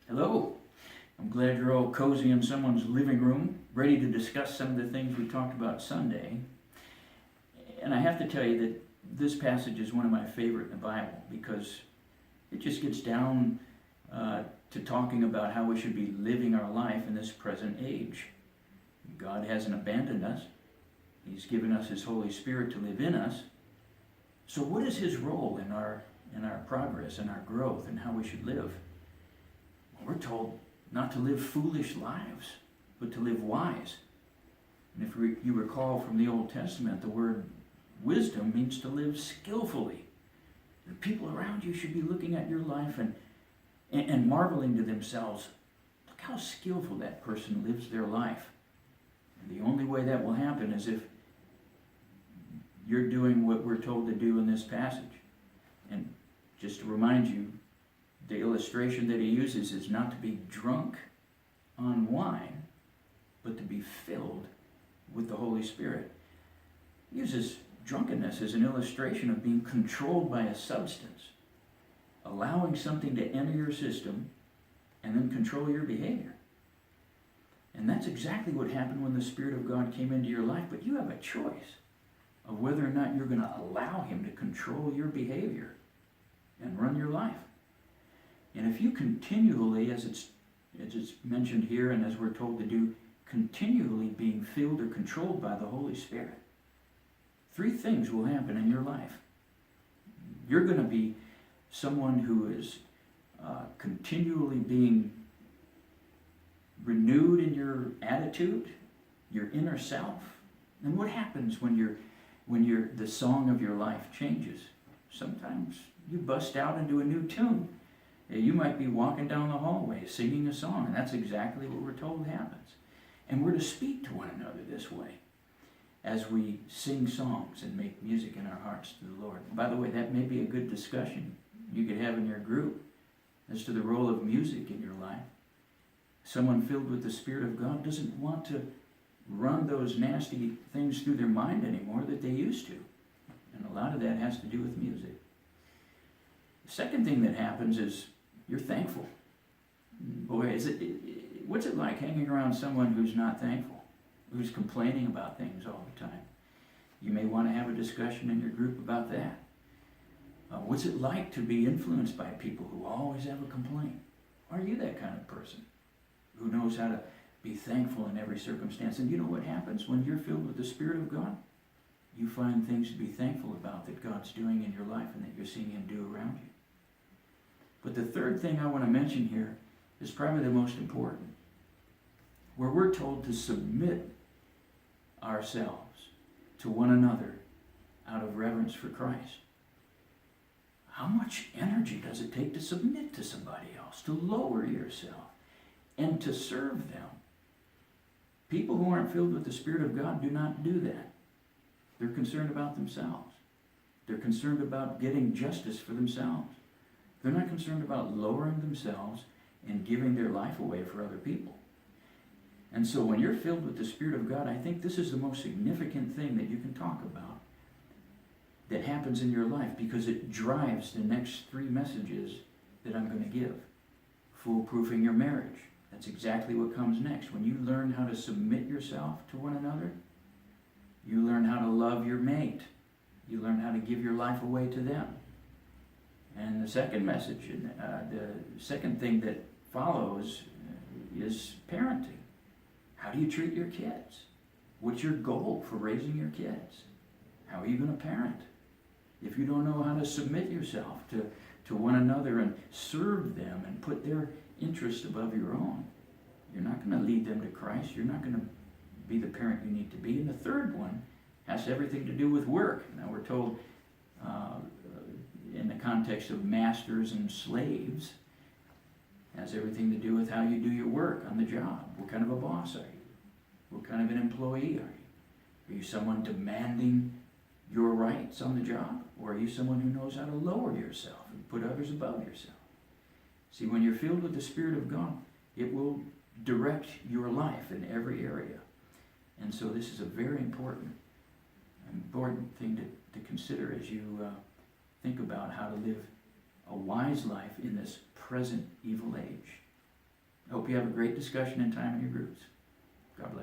Hello. I'm glad you're all cozy in someone's living room, ready to discuss some of the things we talked about Sunday. And I have to tell you that this passage is one of my favorite in the Bible because it just gets down to talking about how we should be living our life in this present age. God hasn't abandoned us. He's given us His Holy Spirit to live in us. So what is His role in our progress and our growth and how we should live? We're told not to live foolish lives, but to live wise. And if you recall from the Old Testament, the word wisdom means to live skillfully. The people around you should be looking at your life and marveling to themselves, look how skillful that person lives their life. And the only way that will happen is if you're doing what we're told to do in this passage. And just to remind you, the illustration that he uses is not to be drunk on wine, but to be filled with the Holy Spirit. He uses drunkenness as an illustration of being controlled by a substance, allowing something to enter your system and then control your behavior. And that's exactly what happened when the Spirit of God came into your life, but you have a choice of whether or not you're going to allow Him to control your behavior and run your life. And if you continually, as it's mentioned here and as we're told to do, continually being filled or controlled by the Holy Spirit, three things will happen in your life. You're going to be someone who is continually being renewed in your attitude, your inner self. And what happens when the song of your life changes? Sometimes you bust out into a new tune. You might be walking down the hallway singing a song, and that's exactly what we're told happens. And we're to speak to one another this way as we sing songs and make music in our hearts to the Lord. And by the way, that may be a good discussion you could have in your group as to the role of music in your life. Someone filled with the Spirit of God doesn't want to run those nasty things through their mind anymore that they used to. And a lot of that has to do with music. The second thing that happens is you're thankful. Boy, what's it like hanging around someone who's not thankful, who's complaining about things all the time? You may want to have a discussion in your group about that. What's it like to be influenced by people who always have a complaint? Are you that kind of person who knows how to be thankful in every circumstance? And you know what happens when you're filled with the Spirit of God? You find things to be thankful about that God's doing in your life and that you're seeing Him do around you. But the third thing I want to mention here is probably the most important, where we're told to submit ourselves to one another out of reverence for Christ. How much energy does it take to submit to somebody else, to lower yourself, and to serve them? People who aren't filled with the Spirit of God do not do that. They're concerned about themselves. They're concerned about getting justice for themselves. They're not concerned about lowering themselves and giving their life away for other people. And so when you're filled with the Spirit of God, I think this is the most significant thing that you can talk about that happens in your life, because it drives the next three messages that I'm going to give. Foolproofing your marriage. That's exactly what comes next. When you learn how to submit yourself to one another, you learn how to love your mate. You learn how to give your life away to them. And the second message, the second thing that follows is parenting. How do you treat your kids? What's your goal for raising your kids? How are you going to parent? If you don't know how to submit yourself to one another and serve them and put their interest above your own, you're not going to lead them to Christ. You're not going to be the parent you need to be. And the third one has everything to do with work. Now we're told in the context of masters and slaves, has everything to do with how you do your work on the job. What kind of a boss are you? What kind of an employee are you? Are you someone demanding your rights on the job? Or are you someone who knows how to lower yourself and put others above yourself? See, when you're filled with the Spirit of God, it will direct your life in every area. And so this is a very important thing to consider as you think about how to live a wise life in this present evil age. hope you have a great discussion and time in your groups.